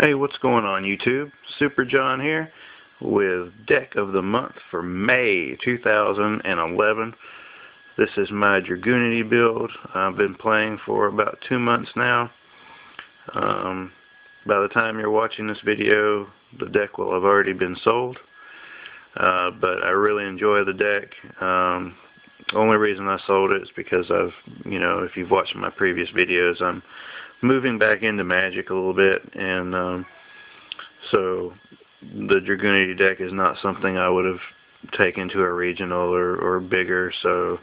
Hey, what's going on YouTube? Super John here with Deck of the Month for May 2011. This is my Dragunity build. I've been playing for about 2 months now. By the time you're watching this video, the deck will have already been sold. But I really enjoy the deck. The only reason I sold it is because if you've watched my previous videos, I'm moving back into Magic a little bit, and so the Dragunity deck is not something I would have taken to a regional or bigger. So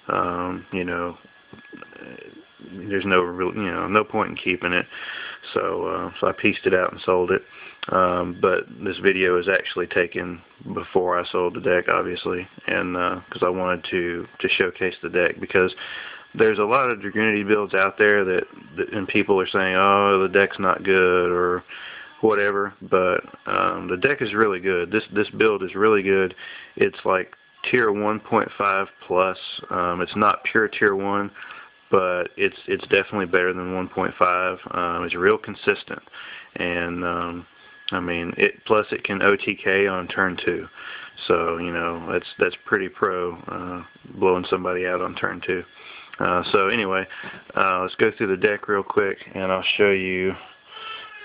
there's no point in keeping it. So I pieced it out and sold it. But this video is actually taken before I sold the deck, obviously, and because I wanted to showcase the deck, because there's a lot of Dragunity builds out there and people are saying, oh, the deck's not good or whatever, but the deck is really good. This build is really good. It's like tier 1.5 plus. It's not pure tier 1, but it's definitely better than 1.5. It's real consistent, and plus it can OTK on turn 2. So that's pretty pro, blowing somebody out on turn 2. So anyway, let's go through the deck real quick, and I'll show you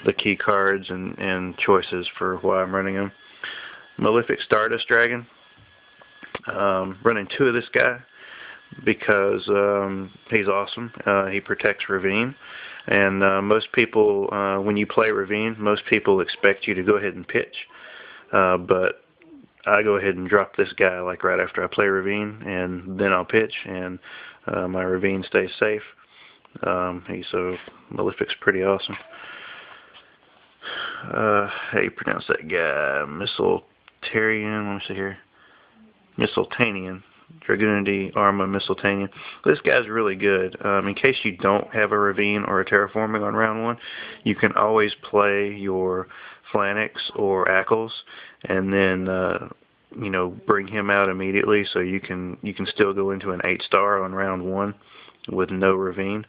the key cards and choices for why I'm running them. Malefic Stardust Dragon. Running 2 of this guy because he's awesome. He protects Ravine, and most people, when you play Ravine, most people expect you to go ahead and pitch, but I go ahead and drop this guy like right after I play Ravine, and then I'll pitch, and my Ravine stays safe. So Malefic's pretty awesome. How do you pronounce that guy? Mistletorean. Let me see here. Mistletorean. Dragunity Arma Mistletorean. This guy's really good. In case you don't have a Ravine or a Terraforming on round 1, you can always play your Flanix or Ackles, and then bring him out immediately, so you can still go into an 8-star on round 1 with no Ravine.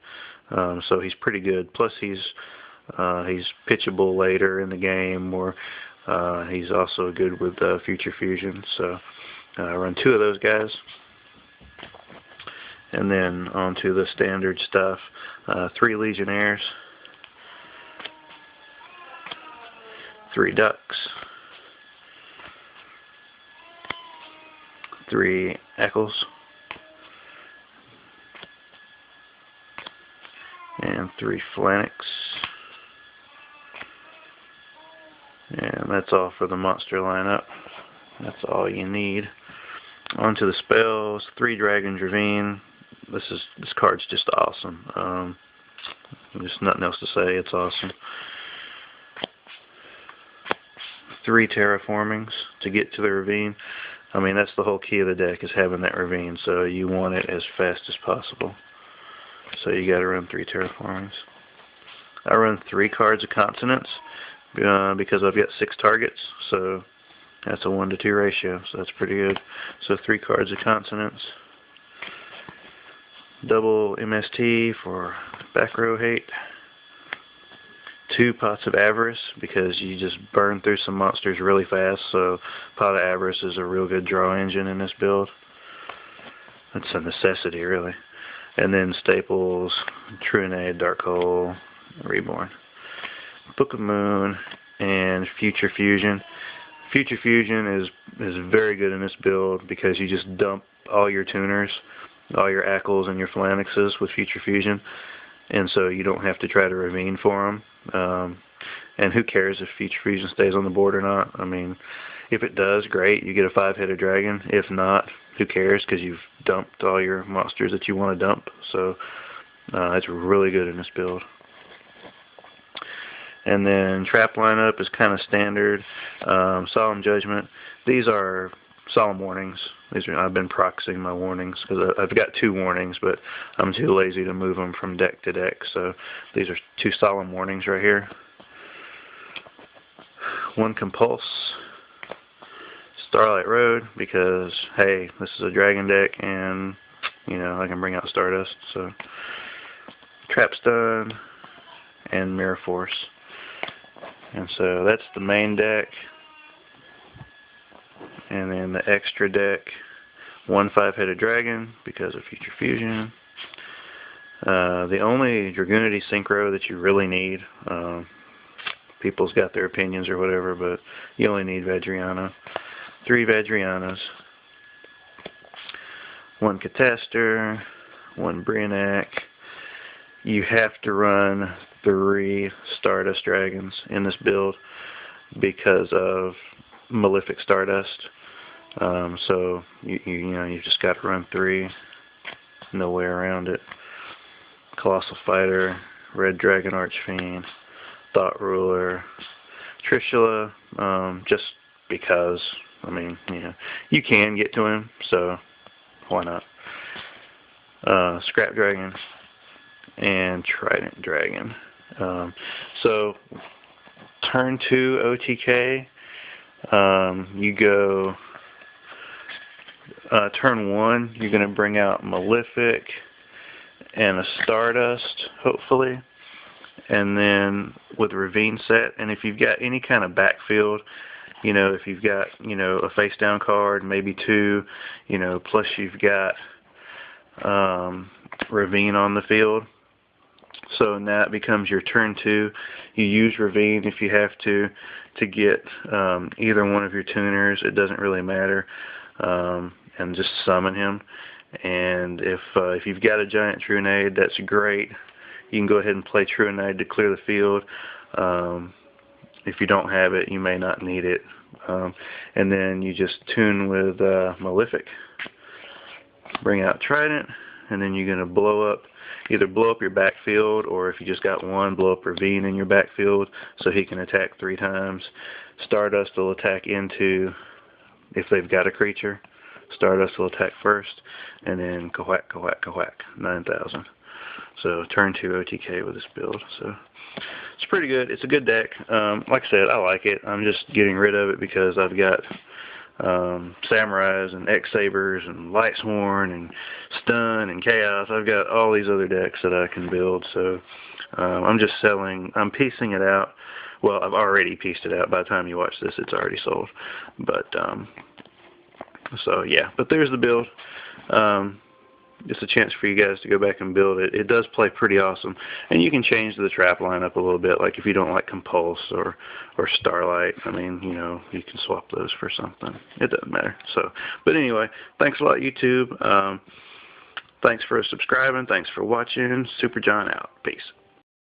So he's pretty good. Plus he's pitchable later in the game, or he's also good with Future Fusion. So I run 2 of those guys, and then on to the standard stuff. 3 Legionnaires, 3 Ducks, 3 Eccles, and 3 Flanix. And that's all for the monster lineup. That's all you need. On to the spells. 3 Dragon Ravine. This card's just awesome. There's nothing else to say. It's awesome. 3 Terraformings to get to the Ravine. That's the whole key of the deck, is having that Ravine. So you want it as fast as possible. So you got to run 3 Terraformings. I run 3 cards of Consonants because I've got 6 targets. So that's a 1-to-2 ratio. So that's pretty good. So 3 cards of Consonants. Double MST for back row hate. 2 Pots of Avarice, because you just burn through some monsters really fast. So Pot of Avarice is a real good draw engine in this build. That's a necessity, really. And then staples, Trunade, Dark Hole, Reborn. Book of Moon, and Future Fusion. Future Fusion is very good in this build because you just dump all your tuners, all your Ackles and your Flanixes with Future Fusion, and so you don't have to try to Ravine for them. And who cares if Future Fusion stays on the board or not? If it does, great, you get a 5-headed dragon. If not, who cares, because you've dumped all your monsters that you want to dump. So it's really good in this build. And then trap lineup is kind of standard. Solemn Judgment. These are Solemn Warnings. I've been proxying my warnings because I've got 2 warnings, but I'm too lazy to move them from deck to deck. So these are 2 Solemn Warnings right here. 1 Compulse. Starlight Road, because hey, this is a dragon deck, and I can bring out Stardust. So Trap Stun and Mirror Force. And so that's the main deck. And then the extra deck, 1 5-headed dragon because of future fusion. The only Dragunity synchro that you really need, people's got their opinions or whatever, but you only need Vajrayana. 3 Vajrayanas, 1 Cataster, 1 Brionac. You have to run 3 Stardust Dragons in this build because of Malefic Stardust. So you've just got to run 3. No way around it. Colossal Fighter, Red Dragon Archfiend, Thought Ruler, Trishula, just because, I mean, you can get to him, so why not? Scrap Dragon and Trident Dragon. So turn 2 OTK, you go turn 1, you're going to bring out Malefic and a Stardust, hopefully, and then with Ravine set. And if you've got any kind of backfield, if you've got a face down card, maybe 2, plus you've got Ravine on the field, so now it becomes your turn 2. You use Ravine if you have to get either one of your tuners. It doesn't really matter, and just summon him. And if you've got a giant Trunade, that's great. You can go ahead and play Trunade to clear the field. If you don't have it, you may not need it. And then you just tune with Malefic. Bring out Trident, and then you're going to either blow up your backfield, or if you just got 1, blow up Ravine in your backfield so he can attack 3 times. Stardust will attack into, if they've got a creature. Stardust will attack first, and then Kawhack, Kawhack, Kawhack, 9,000. So turn 2 OTK with this build. So it's pretty good. It's a good deck. Like I said, I like it. I'm just getting rid of it because I've got Samurais and X-Sabers and Lightsworn and Stun and Chaos. I've got all these other decks that I can build. So I'm piecing it out. Well, I've already pieced it out. By the time you watch this, it's already sold. But so yeah, but there's the build. Just a chance for you guys to go back and build it. It does play pretty awesome, and you can change the trap lineup a little bit. Like if you don't like Compulse or Starlight, I mean, you can swap those for something. It doesn't matter. So, but anyway, thanks a lot, YouTube. Thanks for subscribing. Thanks for watching. Super John out. Peace.